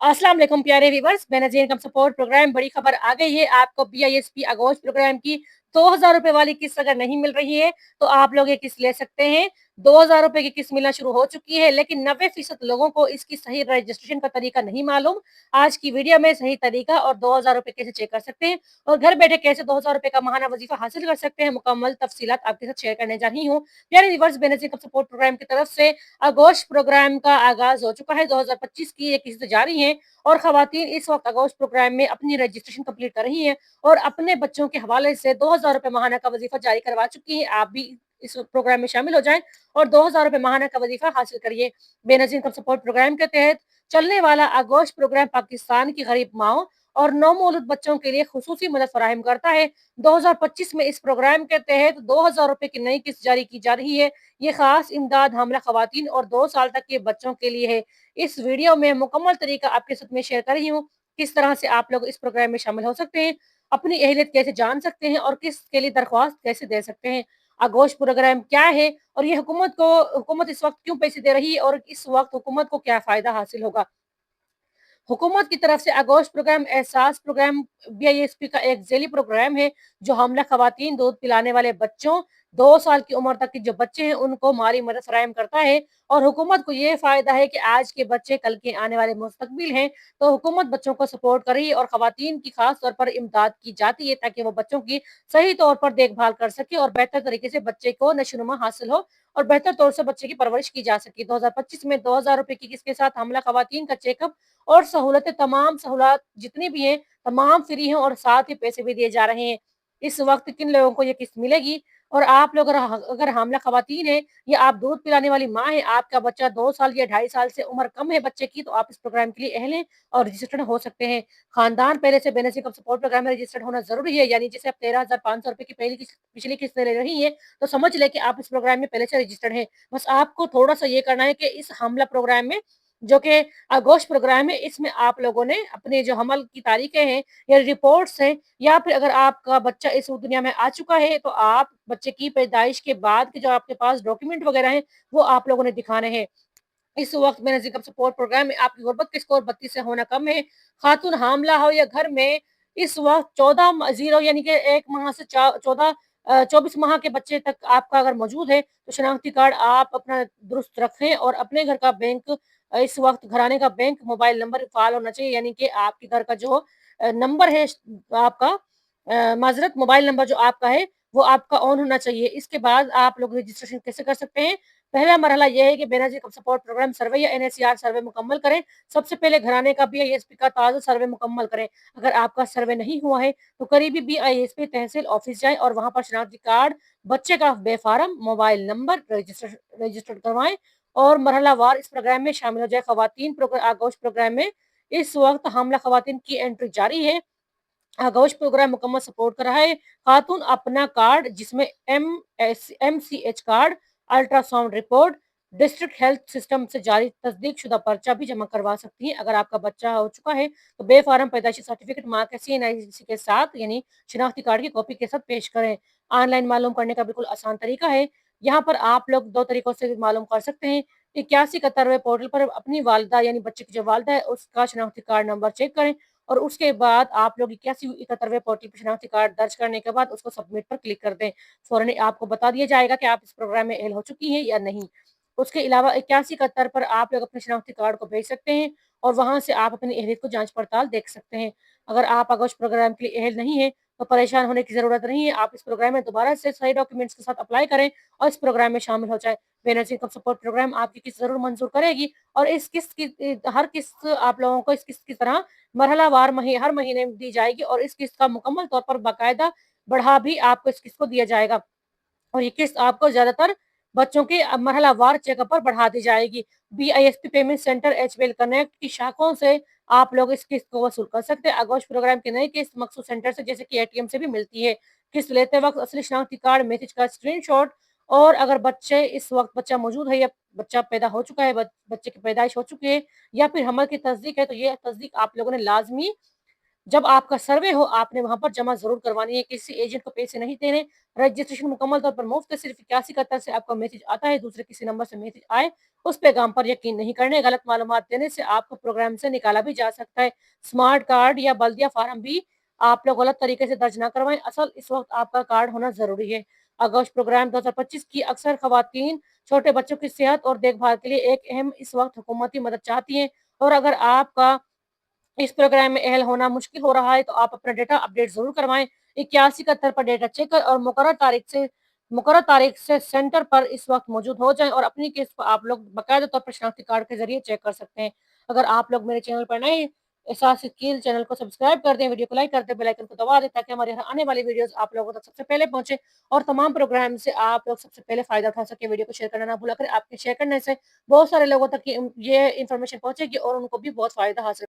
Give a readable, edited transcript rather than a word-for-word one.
अस्सलाम वालेकुम प्यारे viewers, Benazir income support program बड़ी खबर आ गई है। आपको बीआईएसपी आगोश प्रोग्राम की 2000 रुपए वाली किस्त अगर नहीं मिल रही है तो आप लोग ये किस्त ले सकते हैं। 2000 रुपए की किस्त मिलना शुरू हो चुकी है, लेकिन 90% लोगों को इसकी सही रजिस्ट्रेशन का तरीका नहीं मालूम। आज की वीडियो में सही तरीका और 2000 रुपए कैसे चेक कर सकते हैं और घर बैठे कैसे 2000 रुपए का माहाना वजीफा हासिल कर सकते हैं, मुकम्मल तफसीलात आपके साथ शेयर करने जा रही हूँ। प्यारे viewers, Benazir income support program की तरफ से आगोश प्रोग्राम का आगाज हो चुका है। 2025 की ये किस्त जारी है और खवातीन इस वक्त आगोश प्रोग्राम में अपनी रजिस्ट्रेशन कंप्लीट कर रही हैं और अपने बच्चों के हवाले से 2000 रुपए माहाना का वजीफा जारी करवा चुकी हैं। आप भी इस प्रोग्राम में शामिल हो जाएं और 2000 रुपए माहाना का वजीफा हासिल करिए। बेनजीर इनकम सपोर्ट प्रोग्राम के तहत चलने वाला आगोश प्रोग्राम पाकिस्तान की गरीब माओ और नौमौलूद बच्चों के लिए खुसूसी मदद फराहम करता है। 2025 में इस प्रोग्राम के तहत 2000 रुपए की नई किस्त जारी की जा रही है। ये खास इमदाद हामला खवातीन और 2 साल तक के बच्चों के लिए है। इस वीडियो में मुकम्मल तरीका आपके साथ में शेयर कर रही हूँ, किस तरह से आप लोग इस प्रोग्राम में शामिल हो सकते हैं, अपनी अहलियत कैसे जान सकते हैं और किस के लिए दरख्वास्त कैसे दे सकते हैं। आगोश प्रोग्राम क्या है और ये हुकूमत इस वक्त क्यों पैसे दे रही है और इस वक्त हुकूमत को क्या फायदा हासिल होगा। हुकूमत की तरफ से आगोश प्रोग्राम एहसास प्रोग्राम बीआईएसपी का एक जेली प्रोग्राम है जो हमला खवातीन, दूध पिलाने वाले बच्चों, 2 साल की उम्र तक के जो बच्चे हैं उनको माली मदद फराहम करता है। और हुकूमत को ये फायदा है कि आज के बच्चे कल के आने वाले मुस्तकबिल हैं, तो हुकूमत बच्चों को सपोर्ट कर रही है और खवातीन की खास तौर पर इमदाद की जाती है ताकि वो बच्चों की सही तौर पर देखभाल कर सके और बेहतर तरीके से बच्चे को नशोनुमा हासिल हो और बेहतर तौर से बच्चे की परवरिश की जा सके। 2025 में 2000 रुपए की किस्त के साथ हमला खवातीन का चेकअप और सहूलतें, तमाम सहूलत जितनी भी हैं तमाम फ्री हैं और साथ ही पैसे भी दिए जा रहे हैं। इस वक्त किन लोगों को ये किस्त मिलेगी और आप लोग अगर हामला खवातीन है या आप दूध पिलाने वाली माँ है, आपका बच्चा 2 साल या 2.5 साल से उम्र कम है बच्चे की, तो आप इस प्रोग्राम के लिए अहल हैं और रजिस्टर्ड हो सकते हैं। खानदान पहले से बेनजीर इनकम सपोर्ट प्रोग्राम में रजिस्टर्ड होना जरूरी है, यानी जैसे आप 13,500 रुपए की पहली पिछली किस्त ले रही है तो समझ ले कि आप इस प्रोग्राम में पहले से रजिस्टर्ड है। बस आपको थोड़ा सा ये करना है कि इस हमला प्रोग्राम में जो कि आगोश प्रोग्राम है, इसमें आप लोगों ने अपने जो हमल की तारीखें हैं या रिपोर्ट्स हैं या फिर अगर आपका बच्चा इस दुनिया में आ चुका है तो आप बच्चे की पैदाइश के बाद के जो आपके पास डॉक्यूमेंट वगैरह हैं वो आप लोगों ने दिखाने हैं। इस वक्त में नजीक सपोर्ट प्रोग्राम में आपकी गुर्बत का स्कोर 32 से होना कम है, खातून हामला हो या घर में इस वक्त 14 यानी कि 1 माह से 24 माह के बच्चे तक आपका अगर मौजूद है तो शनाख्ती कार्ड आप अपना दुरुस्त रखें और अपने घर का बैंक, इस वक्त घराने का बैंक मोबाइल नंबर फाल होना चाहिए, यानी कि आपके घर का जो नंबर है आपका, माजरत मोबाइल नंबर जो आपका है वो आपका ऑन होना चाहिए। इसके बाद आप लोग रजिस्ट्रेशन कैसे कर सकते हैं। पहला मरहला यह है कि बेनजीर कप सपोर्ट प्रोग्राम सर्वे या एनएसीआर सर्वे मुकम्मल करें। सबसे पहले घराने का बीआईएसपी का ताज़ा सर्वे मुकम्मल करें। अगर आपका सर्वे नहीं हुआ है तो करीबी बीआईएसपी तहसील ऑफिस जाएं और वहां पर शनाख्ती कार्ड, बच्चे का बेफारम, मोबाइल नंबर रजिस्टर्ड करवाएं और मरहला वार इस प्रोग्राम में शामिल हो जाए। खवातीन आगोश प्रोग्राम में इस वक्त हामला खवातीन की एंट्री जारी है। आगोश प्रोग्राम मुकम्मल सपोर्ट कर रहा है। खातून अपना कार्ड जिसमें MCH card, ultrasound report, district health system से जारी तस्दीक शुदा पर्चा भी जमा करवा सकती है। अगर आपका बच्चा हो चुका है तो बेफारम पैदाइशी सर्टिफिकेट माँ के CNIC के साथ यानी शिनाख्ती कार्ड की कॉपी के साथ पेश करें। ऑनलाइन मालूम करने का बिल्कुल आसान तरीका है। यहाँ पर आप लोग 2 तरीकों से मालूम कर सकते हैं। 8171 पोर्टल पर अपनी वालदा यानी बच्चे की जो वालदा है उसका शनाख्ती कार्ड नंबर चेक करें और उसके बाद आप लोग 8171 पोर्टल पर शनाख्ती कार्ड दर्ज करने के बाद उसको सबमिट पर क्लिक कर दें। फौरन आपको बता दिया जाएगा कि आप इस प्रोग्राम में एल हो चुकी हैं या नहीं। उसके अलावा 8171 पर आप लोग अपने शनाख्ती कार्ड को भेज सकते हैं और वहां से आप अपनी अहलियत को जांच पड़ताल देख सकते हैं। अगर आप आगोश प्रोग्राम के लिए अहल नहीं है तो परेशान होने की जरूरत नहीं है। आप इस प्रोग्राम में दोबारा से सही डॉक्यूमेंट्स के साथ अप्लाई करें और इस प्रोग्राम में शामिल हो जाए। बेनजीर इनकम सपोर्ट प्रोग्राम आपकी किस्त जरूर मंजूर करेगी और इस किस्त की हर किस्त आप लोगों को इस किस्त की तरह मरहलावार हर महीने में दी जाएगी और इस किस्त का मुकम्मल तौर पर बाकायदा बढ़ा भी आपको इस किस्त को दिया जाएगा और ये किस्त आपको ज्यादातर बच्चों के मरहलावार चेकअप पर बढ़ा दी जाएगी। BISP payment centre HBL connect की शाखाओं से आप लोग इस किस्त को वसूल कर सकते हैं। आगोश प्रोग्राम की नई किस्त मखसूस सेंटर से जैसे कि एटीएम से भी मिलती है। किस्त लेते वक्त असली शनाख्ती कार्ड, मैसेज का स्क्रीनशॉट और अगर बच्चे इस वक्त बच्चा मौजूद है या बच्चा पैदा हो चुका है, बच्चे की पैदाइश हो चुकी है या फिर हमल की तस्दीक है तो ये तस्दीक आप लोगों ने लाजमी जब आपका सर्वे हो, आपने वहाँ पर जमा ज़रूर करवानी है, किसी एजेंट को पैसे नहीं देने। रजिस्ट्रेशन मुकम्मल तौर पर मुफ्त है, सिर्फ 8171 से आपका मैसेज आता है, दूसरे किसी नंबर से मैसेज आए, उस पैगाम पर यकीन नहीं करने। गलत मालूमात देने से आपको प्रोग्राम से निकाला भी जा सकता है। स्मार्ट कार्ड या बल्दिया फार्म भी आप लोग गलत तरीके से दर्ज ना करवाएँ, असल इस वक़्त आपका कार्ड होना ज़रूरी है। आगोश प्रोग्राम 2025 की अक्सर ख़वातीन छोटे बच्चों की सेहत और देखभाल के लिए एक अहम इस वक़्त हुकूमती मदद चाहती हैं, और अगर आपका इस प्रोग्राम में अहल होना मुश्किल हो रहा है तो आप अपना डेटा अपडेट ज़रूर करवाएँ। 8171 पर डेटा चेक कर और मुकर्रर तारीख से सेंटर पर इस वक़्त मौजूद हो जाएँ, और अपनी केस को आप लोग बाकायदा तौर पर शनाख्ती कार्ड के ज़रिए चेक कर सकते हैं। अगर आप लोग मेरे चैनल पर नए एहसास कील चैनल को सब्सक्राइब कर दें, वीडियो को लाइक कर दें, बेल आइकन को दबा दें, ताकि हमारी हर आने वाली वीडियोज़ आप लोगों तक सबसे पहले पहुँचे और तमाम प्रोग्राम से आप लोग सबसे पहले फ़ायदा उठा सकें। वीडियो को शेयर करना ना भूला करें, आपके शेयर करने से बहुत सारे लोगों तक ये इन्फॉर्मेशन पहुँचेगी और उनको भी बहुत फ़ायदा हासिल